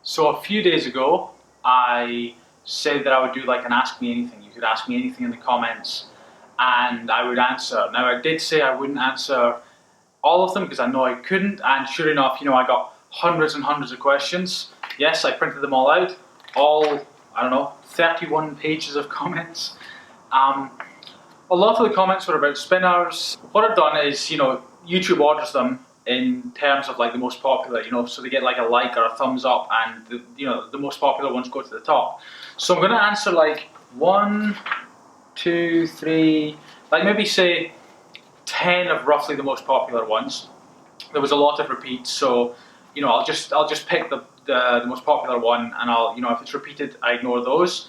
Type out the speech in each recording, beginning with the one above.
So a few days ago, I said that I would do like an Ask Me Anything. You could ask me anything in the comments and I would answer. Now I did say I wouldn't answer all of them because I know I couldn't, and sure enough, I got hundreds and hundreds of questions. Yes, I printed them all out. All, I don't know, 31 pages of comments. A lot of the comments were about spinners. What I've done is, YouTube orders them in terms of like the most popular, so they get like a like or a thumbs up, and the most popular ones go to the top. So I'm going to answer like 1, 2, 3, like maybe say 10 of roughly the most popular ones. There was a lot of repeats, so I'll just pick the most popular one, and I'll if it's repeated, I ignore those.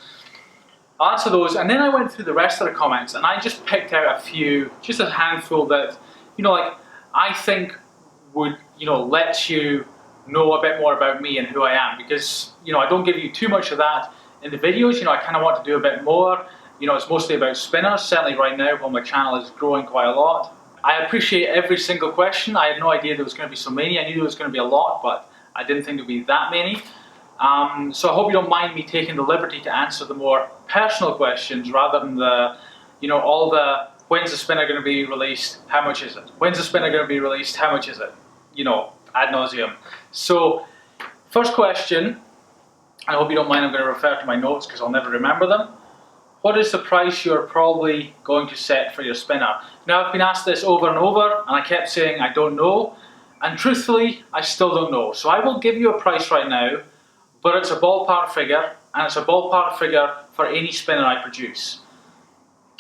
I'll answer those, and then I went through the rest of the comments, and I just picked out a few, just a handful that like I think would let you know a bit more about me and who I am, because I don't give you too much of that in the videos. I kind of want to do a bit more. It's mostly about spinners, certainly right now while my channel is growing quite a lot. I appreciate every single question. I had no idea there was going to be so many. I knew there was going to be a lot, but I didn't think there would be that many. So I hope you don't mind me taking the liberty to answer the more personal questions rather than the, all the when's the spinner going to be released, how much is it? When's the spinner going to be released, how much is it? Ad nauseum. So, first question, I hope you don't mind, I'm going to refer to my notes because I'll never remember them. What is the price you're probably going to set for your spinner? Now, I've been asked this over and over, and I kept saying I don't know, and truthfully, I still don't know. So I will give you a price right now, but it's a ballpark figure, and it's a ballpark figure for any spinner I produce.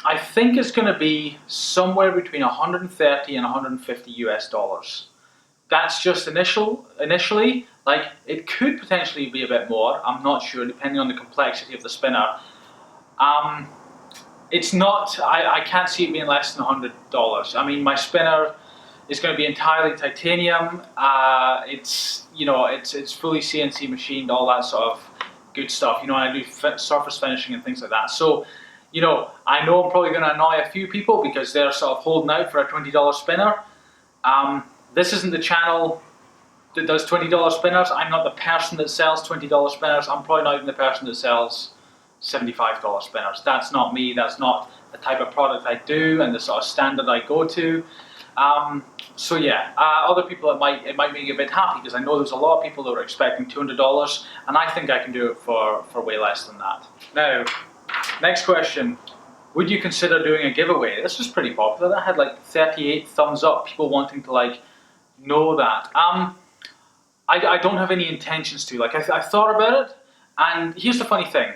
I think it's going to be somewhere between 130 and 150 US dollars. That's just initially, like it could potentially be a bit more, I'm not sure, depending on the complexity of the spinner. It's not, I can't see it being less than $100. I mean, my spinner is going to be entirely titanium. It's fully CNC machined, all that sort of good stuff. And I do surface finishing and things like that. So, I know I'm probably going to annoy a few people because they're sort of holding out for a $20 spinner. This isn't the channel that does $20 spinners. I'm not the person that sells $20 spinners. I'm probably not even the person that sells $75 spinners. That's not me. That's not the type of product I do and the sort of standard I go to. So yeah, other people it might make you a bit happy because I know there's a lot of people that are expecting $200, and I think I can do it for way less than that. Now, next question. Would you consider doing a giveaway? This was pretty popular. That had like 38 thumbs up, people wanting to like know that. I don't have any intentions to. Like I thought about it, and here's the funny thing.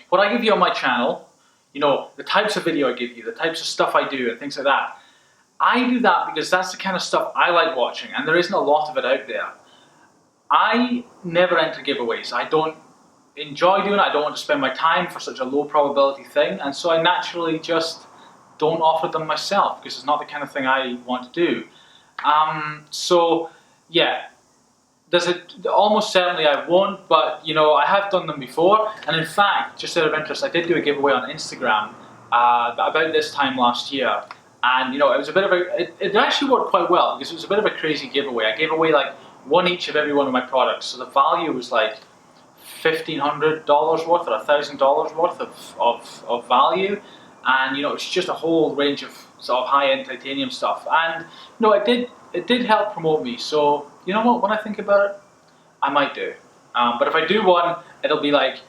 What I give you on my channel, the types of video I give you, the types of stuff I do and things like that, I do that because that's the kind of stuff I like watching, and there isn't a lot of it out there. I never enter giveaways. I don't enjoy doing it. I don't want to spend my time for such a low probability thing, and so I naturally just don't offer them myself because it's not the kind of thing I want to do. So yeah, almost certainly I won't, but I have done them before, and in fact, just out of interest, I did do a giveaway on Instagram about this time last year, and it was a bit of it actually worked quite well because it was a bit of a crazy giveaway. I gave away like one each of every one of my products, so the value was like $1,500 worth or $1,000 worth of value, and it's just a whole range of sort of high-end titanium stuff, and it did help promote me. So you know what, when I think about it, I might do. But if I do one, it'll be like,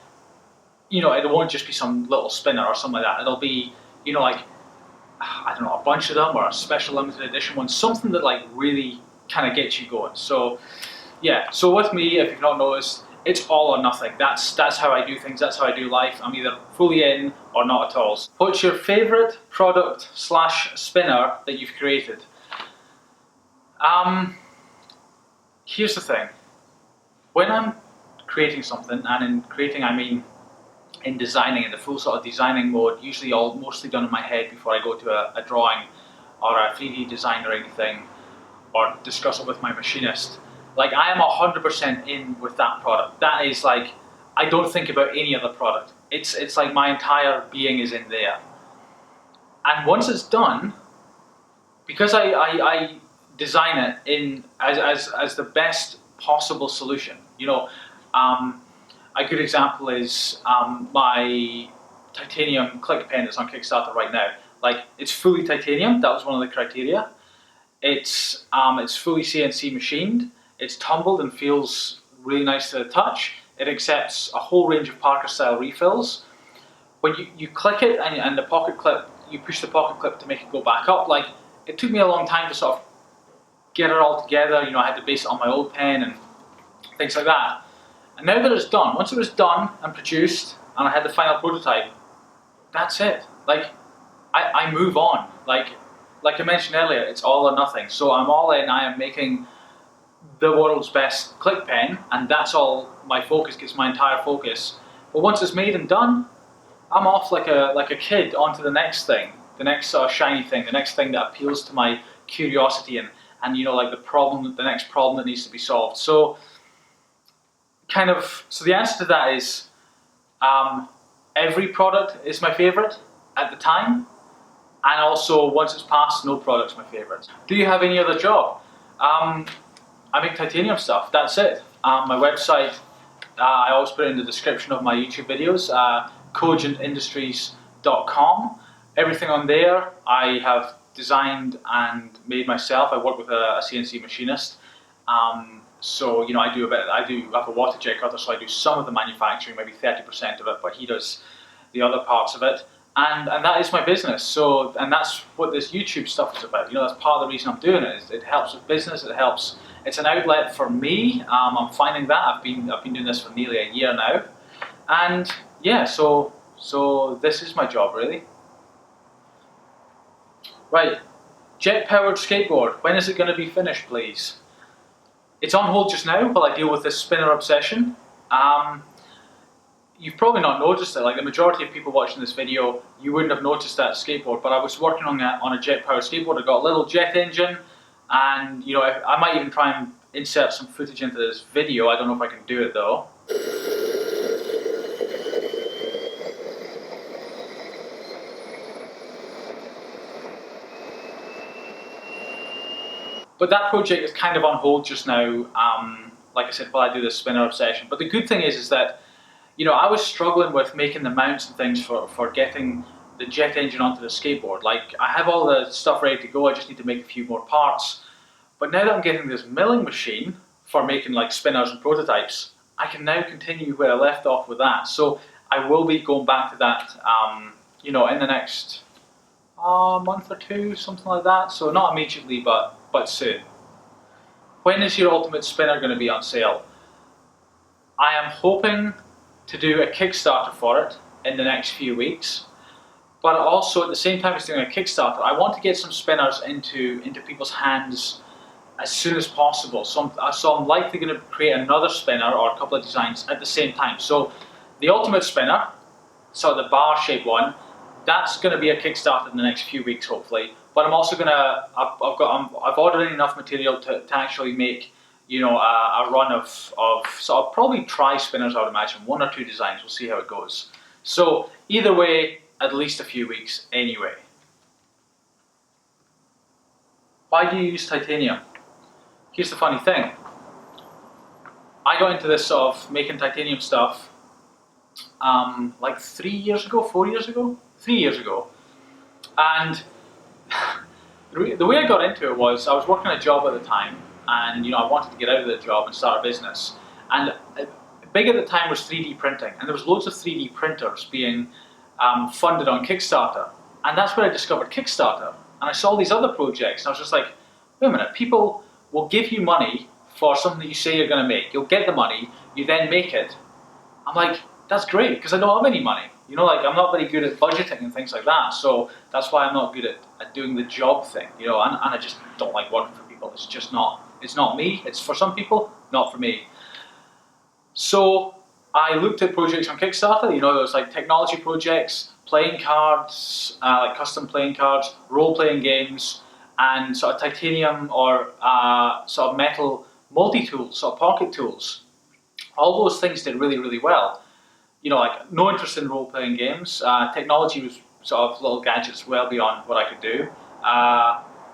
it won't just be some little spinner or something like that. It'll be, like, I don't know, a bunch of them or a special limited edition one, something that like really kind of gets you going. So yeah, so with me, if you've not noticed, it's all or nothing. That's how I do things. That's how I do life. I'm either fully in or not at all. What's your favorite product / spinner that you've created? Here's the thing. When I'm creating something, and in creating I mean in designing, in the full sort of designing mode, usually all mostly done in my head before I go to a drawing or a 3D design or anything, or discuss it with my machinist. Like, I am 100% in with that product. That is like, I don't think about any other product. It's like my entire being is in there. And once it's done, because I design it in as the best possible solution, A good example is my titanium click pen that's on Kickstarter right now. Like, it's fully titanium. That was one of the criteria. It's fully CNC machined. It's tumbled and feels really nice to the touch. It accepts a whole range of Parker style refills. When you click it and the pocket clip, you push the pocket clip to make it go back up. Like, it took me a long time to sort of get it all together. You know, I had to base it on my old pen and things like that. And now that it's done, once it was done and produced and I had the final prototype, that's it. Like, I move on. Like I mentioned earlier, it's all or nothing. So I'm all in. I am making the world's best click pen, and that's all my focus, gets my entire focus. But once it's made and done, I'm off like a kid onto the next thing, the next sort of shiny thing, the next thing that appeals to my curiosity and you know, like the next problem that needs to be solved. So so the answer to that is every product is my favorite at the time, and also once it's passed, no product's my favorite. Do you have any other job? I make titanium stuff, that's it. My website, I always put it in the description of my YouTube videos, cogentindustries.com. Everything on there I have designed and made myself. I work with a CNC machinist. So, you know, I have a water jet cutter, so I do some of the manufacturing, maybe 30% of it, but he does the other parts of it. And that is my business. So, and that's what this YouTube stuff is about. You know, that's part of the reason I'm doing it. It helps with business. It's an outlet for me. I'm finding that I've been doing this for nearly a year now, and yeah, so this is my job really. Right, jet-powered skateboard. When is it going to be finished, please? It's on hold just now while I deal with this spinner obsession. You've probably not noticed it. Like, the majority of people watching this video, you wouldn't have noticed that skateboard, but I was working on a jet-powered skateboard. I got a little jet engine, and you know, I might even try and insert some footage into this video. I don't know if I can do it though. But that project is kind of on hold just now, like I said, while I do this spinner obsession. But the good thing is that, you know, I was struggling with making the mounts and things for getting the jet engine onto the skateboard. Like, I have all the stuff ready to go, I just need to make a few more parts. But now that I'm getting this milling machine for making like spinners and prototypes, I can now continue where I left off with that. So I will be going back to that, you know, in the next month or two, something like that. So not immediately, but soon. When is your ultimate spinner going to be on sale? I am hoping to do a Kickstarter for it in the next few weeks, but also at the same time as doing a Kickstarter, I want to get some spinners into people's hands as soon as possible. So I'm likely going to create another spinner or a couple of designs at the same time. So the ultimate spinner, so the bar-shaped one, that's going to be a Kickstarter in the next few weeks, hopefully. But I'm also gonna, I've ordered in enough material to actually make, you know, a run of so I'll probably try spinners, I would imagine, 1 or 2 designs. We'll see how it goes. So either way, at least a few weeks anyway. Why do you use titanium? Here's the funny thing. I got into this sort of making titanium stuff like 3 years ago, 4 years ago, 3 years ago, and the way I got into it was I was working a job at the time, and you know, I wanted to get out of the job and start a business. And big at the time was 3D printing, and there was loads of 3D printers being funded on Kickstarter, and that's where I discovered Kickstarter. And I saw these other projects, and I was just like, wait a minute, people will give you money for something that you say you're going to make. You'll get the money, you then make it. I'm like, that's great, because I don't have any money. You know, like, I'm not very good at budgeting and things like that, so that's why I'm not good at doing the job thing, you know, and I just don't like working for people. It's just not, it's not me. It's for some people, not for me. So I looked at projects on Kickstarter. You know, there was like technology projects, playing cards, like custom playing cards, role-playing games, and sort of titanium or sort of metal multi-tools, sort of pocket tools. All those things did really, really well. You know, like, no interest in role-playing games. Technology was sort of little gadgets well beyond what I could do.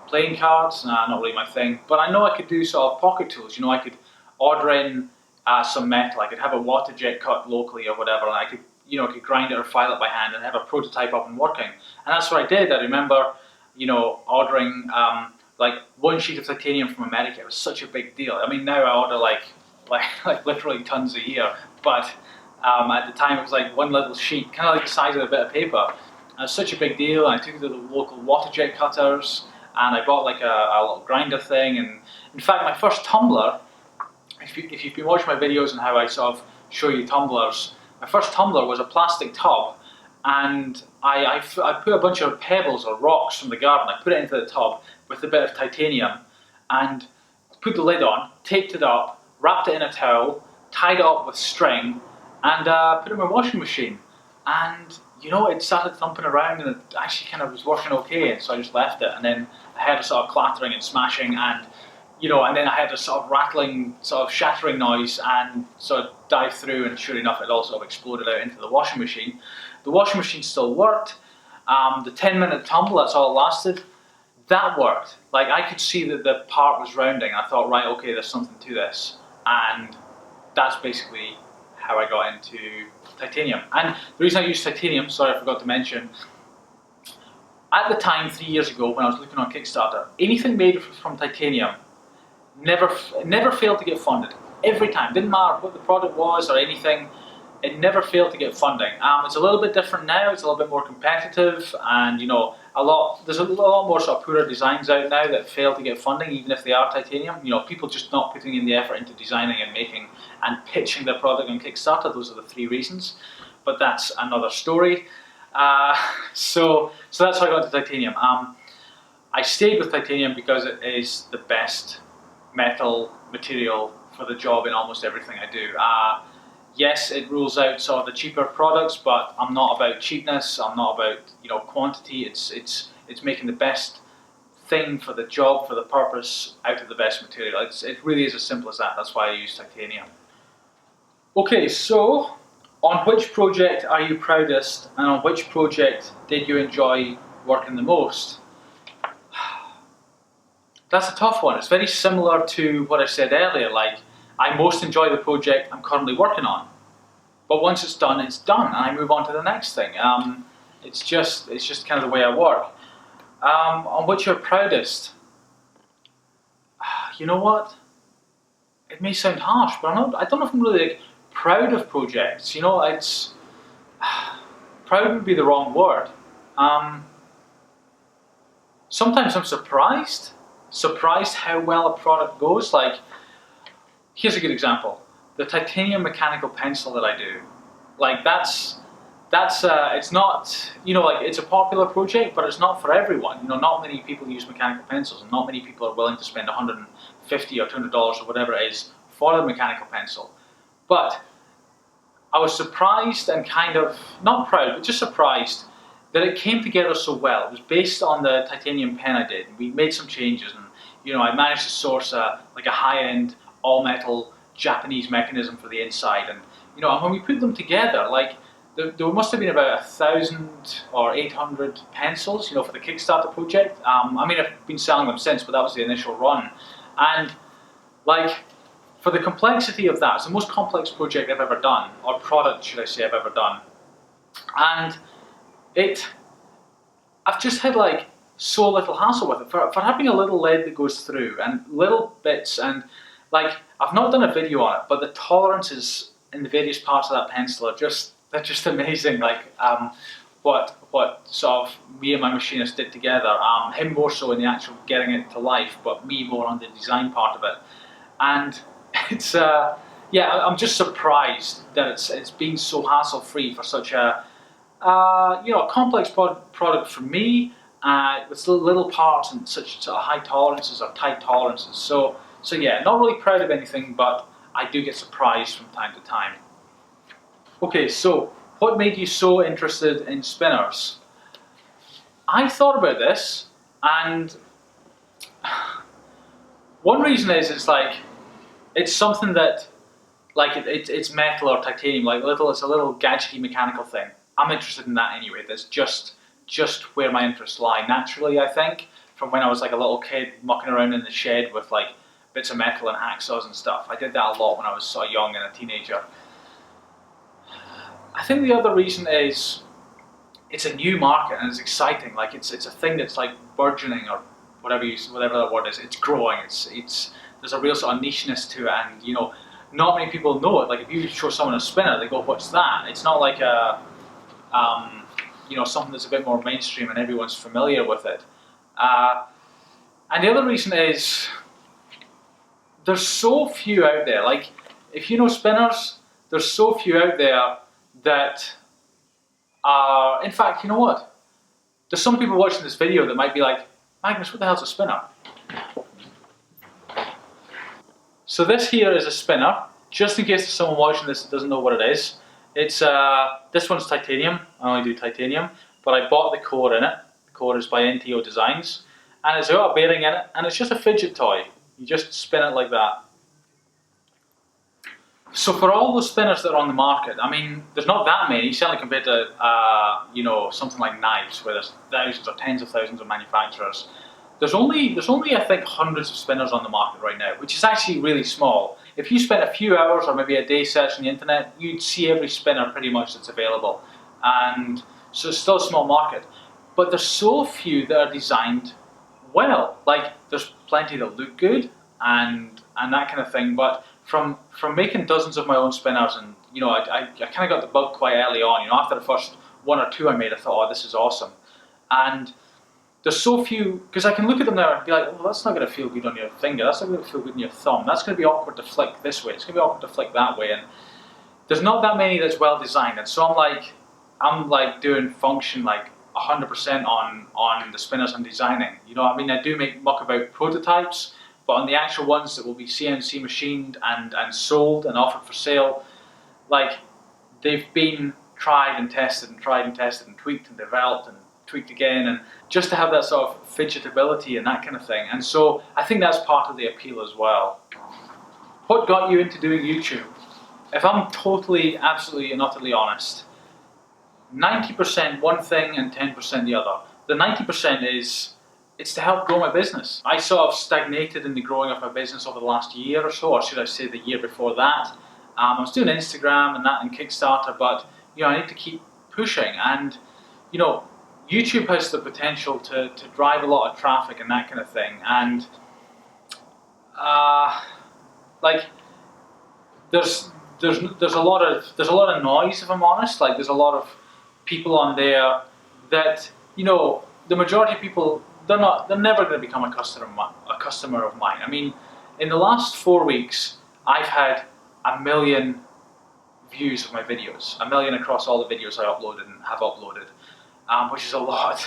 Playing cards, nah, not really my thing. But I know I could do sort of pocket tools. You know, I could order in some metal. I could have a water jet cut locally or whatever, and I could, you know, I could grind it or file it by hand and have a prototype up and working. And that's what I did. I remember, you know, ordering like one sheet of titanium from America. It was such a big deal. I mean, now I order like literally tons a year, but at the time it was like one little sheet, kind of like the size of a bit of paper. And it was such a big deal. And I took it to the local water jet cutters, and I bought like a little grinder thing. And in fact, my first tumbler, if you've been watching my videos on how I sort of show you tumblers, my first tumbler was a plastic tub, and I put a bunch of pebbles or rocks from the garden. I put it into the tub with a bit of titanium, and put the lid on, taped it up, wrapped it in a towel, tied it up with string, and put it in my washing machine. And you know, it started thumping around, and it actually kind of was working okay. And so I just left it, and then I heard a sort of clattering and smashing, and you know, and then I had a sort of rattling, sort of shattering noise, and sort of dived through, and sure enough, it all sort of exploded out into the washing machine. The washing machine still worked. The 10-minute tumble, that's all it lasted. That worked. Like, I could see that the part was rounding. I thought, right, okay, there's something to this. And that's basically how I got into titanium. And the reason I used titanium, sorry, I forgot to mention, at the time, 3 years ago, when I was looking on Kickstarter, anything made from titanium never failed to get funded. Every time. Didn't matter what the product was or anything, it never failed to get funding. It's a little bit different now. It's a little bit more competitive, and you know, there's a lot more sort of poorer designs out now that fail to get funding, even if they are titanium. You know, people just not putting in the effort into designing and making and pitching their product on Kickstarter. Those are the 3 reasons, but that's another story. So that's how I got into titanium. I stayed with titanium because it is the best metal material for the job in almost everything I do. Yes, it rules out sort of the cheaper products, but I'm not about cheapness. I'm not about, you know, quantity. It's making the best thing for the job, for the purpose, out of the best material. It really is as simple as that. That's why I use titanium. Okay, so on which project are you proudest, and on which project did you enjoy working the most? That's a tough one. It's very similar to what I said earlier. Like, I most enjoy the project I'm currently working on, but once it's done, and I move on to the next thing. It's just kind of the way I work. On which you're proudest? You know what? It may sound harsh, but I don't know if I'm really like proud of projects. You know, it's proud would be the wrong word. Sometimes I'm surprised how well a product goes. Like, here's a good example. The titanium mechanical pencil that I do. Like, it's not, you know, like, it's a popular project, but it's not for everyone. You know, not many people use mechanical pencils, and not many people are willing to spend $150 or $200 or whatever it is for the mechanical pencil. But I was surprised and kind of, not proud, but just surprised that it came together so well. It was based on the titanium pen I did. We made some changes, and you know, I managed to source a high-end all-metal Japanese mechanism for the inside. And you know, when we put them together, like there must have been about 1,000 or 800 pencils, you know, for the Kickstarter project. I mean, I've been selling them since, but that was the initial run. And like, for the complexity of that, it's the most complex project I've ever done, or product, should I say, I've ever done. And I've just had like so little hassle with it. For having a little lead that goes through and little bits, and like, I've not done a video on it, but the tolerances in the various parts of that pencil they're just amazing. Like, what sort of me and my machinist did together, him more so in the actual getting it to life, but me more on the design part of it. And it's, yeah, I'm just surprised that it's been so hassle-free for such a, you know, a complex product for me, with little parts and such sort of high tolerances or tight tolerances. So yeah, not really proud of anything, but I do get surprised from time to time. Okay, so what made you so interested in spinners? I thought about this, and one reason is it's something that, like, it's metal or titanium, like it's a little gadgety mechanical thing. I'm interested in that anyway. That's just where my interests lie naturally, I think, from when I was like a little kid mucking around in the shed with like bits of metal and hacksaws and stuff. I did that a lot when I was sort of young and a teenager. I think the other reason is it's a new market and it's exciting. Like it's a thing that's like burgeoning, or whatever that word is. It's growing. There's a real sort of nicheness to it, and you know, not many people know it. Like if you show someone a spinner, they go, "What's that?" It's not like a you know, something that's a bit more mainstream and everyone's familiar with it. And the other reason is there's so few out there. Like if you know spinners, there's so few out there that are, in fact, you know what? There's some people watching this video that might be like, Magnus, what the hell's a spinner? So this here is a spinner, just in case there's someone watching this that doesn't know what it is. It's this one's titanium. I only do titanium, but I bought the core in it. The core is by NTO Designs, and it's got a bearing in it, and it's just a fidget toy. You just spin it like that. So for all the spinners that are on the market, I mean, there's not that many, certainly compared to you know, something like knives, where there's thousands or tens of thousands of manufacturers. There's only I think hundreds of spinners on the market right now, which is actually really small. If you spent a few hours or maybe a day searching the internet, you'd see every spinner pretty much that's available. And so it's still a small market. But there's so few that are designed well. Like there's plenty that look good and that kind of thing, but from making dozens of my own spinners, and you know, I kind of got the bug quite early on. You know, after the first one or two I made, I thought, oh, this is awesome. And there's so few, because I can look at them now and be like, well, that's not going to feel good on your finger, that's not going to feel good on your thumb, that's going to be awkward to flick this way, it's going to be awkward to flick that way, and there's not that many that's well designed. And so I'm like doing function like 100% on the spinners I'm designing. You know, I mean, I do make muck about prototypes, but on the actual ones that will be CNC machined and sold and offered for sale, like they've been tried and tested and tweaked and developed and tweaked again, and just to have that sort of fidgetability and that kind of thing. And so I think that's part of the appeal as well. What got you into doing YouTube? If I'm totally, absolutely and utterly honest, 90% one thing and 10% the other. The 90% is, it's to help grow my business. I sort of stagnated in the growing of my business over the last year or so, or should I say the year before that. I was doing Instagram and that and Kickstarter, but you know, I need to keep pushing. And you know, YouTube has the potential to drive a lot of traffic and that kind of thing. And like there's a lot of noise, if I'm honest. Like there's a lot of people on there that, you know, the majority of people, they're never going to become a customer of mine. I mean, in the last 4 weeks, I've had 1 million views of my videos, 1 million across all the videos I uploaded and have uploaded, which is a lot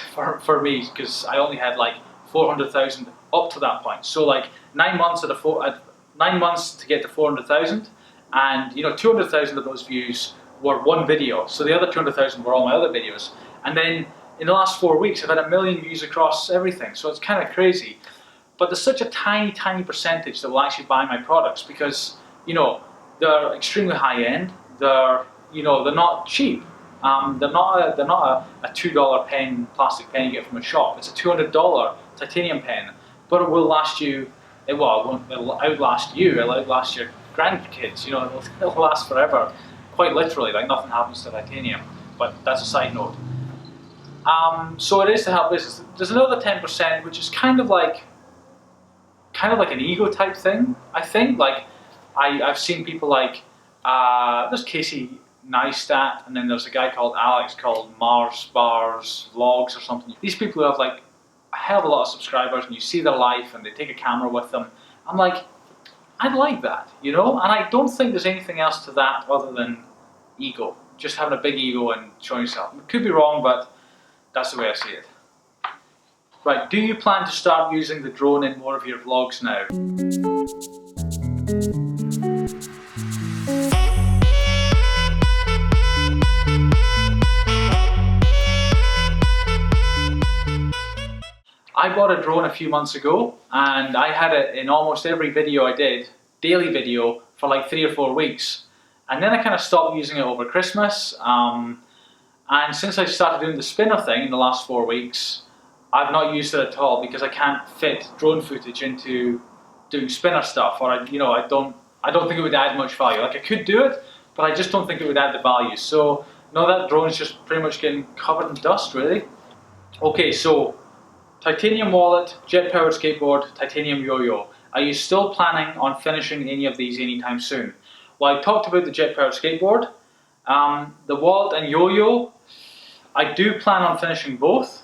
for me, because I only had like 400,000 up to that point. So like 9 months 9 months to get to 400,000, and you know, 200,000 of those views were one video. So the other 200,000 were all my other videos. And then in the last 4 weeks, I've had 1 million views across everything. So it's kind of crazy. But there's such a tiny, tiny percentage that will actually buy my products, because you know, they're extremely high end. They're, you know, they're not cheap. They're not a $2 pen, plastic pen you get from a shop. It's a $200 titanium pen, but it will last you. It'll outlast you. It'll outlast your grandkids. You know, it'll last forever, quite literally. Like nothing happens to titanium. But that's a side note. So it is to help business. There's another 10%, which is kind of like an ego type thing. I think like I've seen people like there's Casey Neistat, and then there's a guy called Alex called Mars Bars Vlogs or something. These people who have like a hell of a lot of subscribers, and you see their life and they take a camera with them. I'm like, I'd like that, you know? And I don't think there's anything else to that other than ego. Just having a big ego and showing yourself. It could be wrong, but that's the way I see it. Right, do you plan to start using the drone in more of your vlogs now? I bought a drone a few months ago, and I had it in almost every video I did, daily video, for like 3 or 4 weeks. And then I kind of stopped using it over Christmas. And since I started doing the spinner thing in the last 4 weeks, I've not used it at all, because I can't fit drone footage into doing spinner stuff, or I don't think it would add much value. Like I could do it, but I just don't think it would add the value. So no, that drone's just pretty much getting covered in dust, really. Okay, so titanium wallet, jet powered skateboard, titanium yo-yo. Are you still planning on finishing any of these anytime soon? Well, I talked about the jet powered skateboard, the wallet and yo-yo. I do plan on finishing both,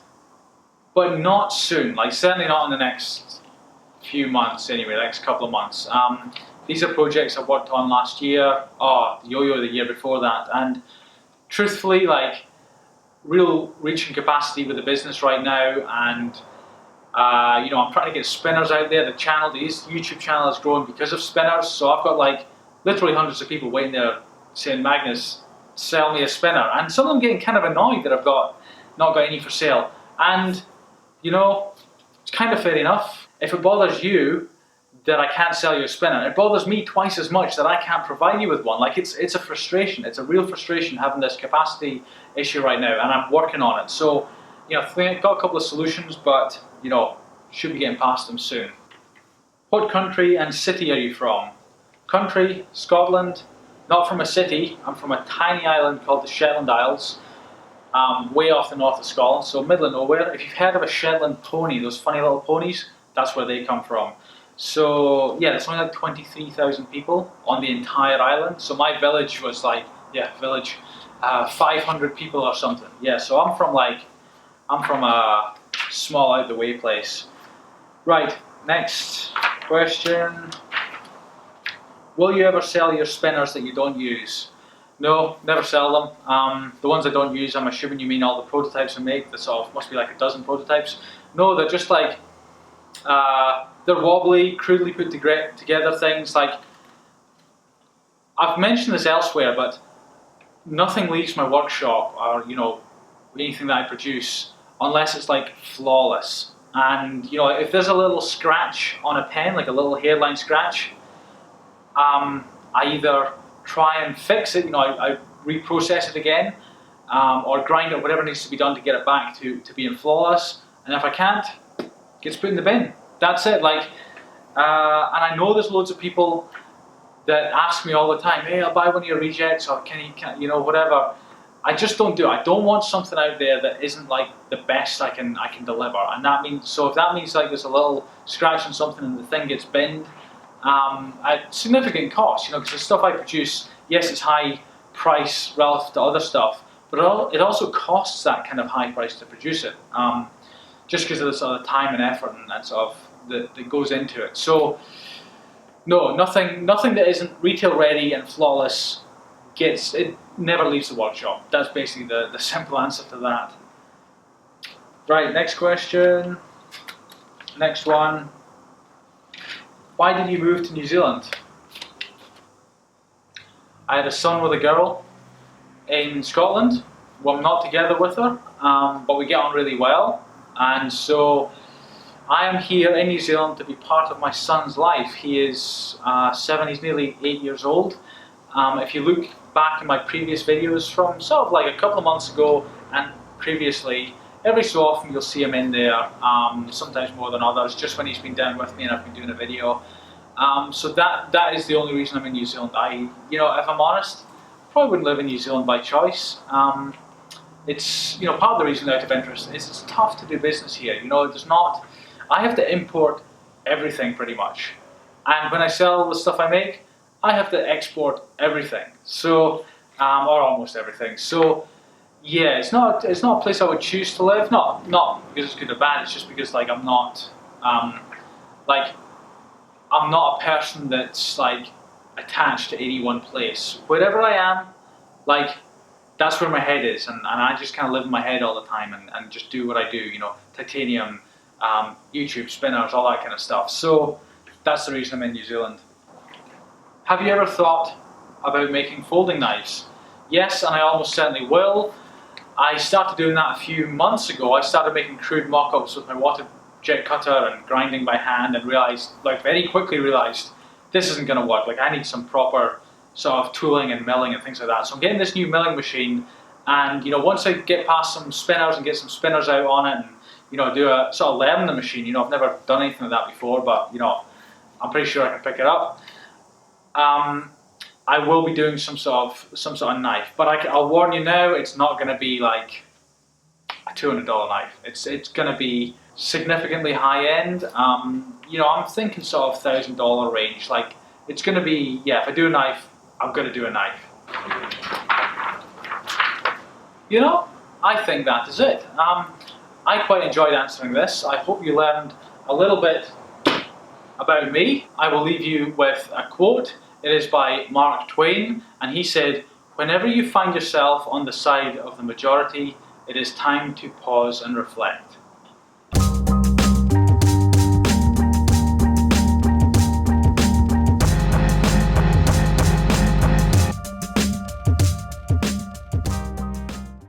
but not soon. Like certainly not in the next few months. Anyway, the next couple of months. These are projects I worked on last year. Oh, the yo-yo the year before that, and truthfully, like real reaching capacity with the business right now, and I'm trying to get spinners out there. The YouTube channel is growing because of spinners. So I've got like literally hundreds of people waiting there saying, Magnus, sell me a spinner. And some of them getting kind of annoyed that I've not got any for sale. And it's kind of fair enough. If it bothers you that I can't sell you a spinner, it bothers me twice as much that I can't provide you with one. Like it's a frustration. It's a real frustration having this capacity issue right now, and I'm working on it. So I've got a couple of solutions, but should be getting past them soon. What country and city are you from? Country, Scotland. Not from a city. I'm from a tiny island called the Shetland Isles, way off the north of Scotland, so middle of nowhere. If you've heard of a Shetland pony, those funny little ponies, that's where they come from. So yeah, there's only like 23,000 people on the entire island. So my village was like, 500 people or something. Yeah, so I'm from a small out the way place. Right, next question. Will you ever sell your spinners that you don't use? No, never sell them. The ones I don't use, I'm assuming you mean all the prototypes I make. That sort of must be like a dozen prototypes. No, they're just like they're wobbly, crudely put together things. Like I've mentioned this elsewhere, but nothing leaves my workshop or anything that I produce unless it's like flawless. And if there's a little scratch on a pen, like a little hairline scratch, I either try and fix it, I reprocess it again, or grind it, whatever needs to be done to get it back to being flawless. And if I can't, it gets put in the bin. That's it. Like, and I know there's loads of people that ask me all the time, hey, I'll buy one of your rejects, or can you whatever. I just don't do it. I don't want something out there that isn't like the best I can deliver. And that means, so if that means like there's a little scratch on something and the thing gets binned, at significant cost, because the stuff I produce, yes, it's high price relative to other stuff, but it also costs that kind of high price to produce it, just because of the sort of time and effort and sort of that goes into it. So no, nothing that isn't retail ready and flawless never leaves the workshop. That's basically the simple answer to that. Right, next question. Next one. Why did you move to New Zealand? I had a son with a girl in Scotland. Well, I'm not together with her, but we get on really well. And so I am here in New Zealand to be part of my son's life. He is 7, he's nearly 8 years old. If you look back in my previous videos from sort of like a couple of months ago and previously, every so often you'll see him in there, sometimes more than others, just when he's been down with me and I've been doing a video. So that is the only reason I'm in New Zealand. If I'm honest, I probably wouldn't live in New Zealand by choice. It's part of the reason out of interest is it's tough to do business here. I have to import everything pretty much, and when I sell the stuff I make, I have to export everything. So, or almost everything. So, yeah, it's not a place I would choose to live. Not because it's good or bad. It's just because like I'm not a person that's like attached to any one place. Wherever I am, like that's where my head is, and I just kind of live in my head all the time and just do what I do. Titanium, YouTube, spinners, all that kind of stuff. So that's the reason I'm in New Zealand. Have you ever thought about making folding knives? Yes, and I almost certainly will. I started doing that a few months ago. I started making crude mock-ups with my water jet cutter and grinding by hand, and very quickly realized this isn't going to work. Like I need some proper sort of tooling and milling and things like that. So I'm getting this new milling machine, and once I get past some spinners and get some spinners out on it, and do a sort of learn the machine. I've never done anything like that before, but I'm pretty sure I can pick it up. I will be doing some sort of knife, but I'll warn you now, it's not going to be like a $200 knife. It's going to be significantly high end. You know, I'm thinking sort of $1,000 range. Like, it's going to be, yeah, if I do a knife, I'm going to do a knife. You know, I think that is it. I quite enjoyed answering this. I hope you learned a little bit about me. I will leave you with a quote. It is by Mark Twain, and he said, "Whenever you find yourself on the side of the majority, it is time to pause and reflect."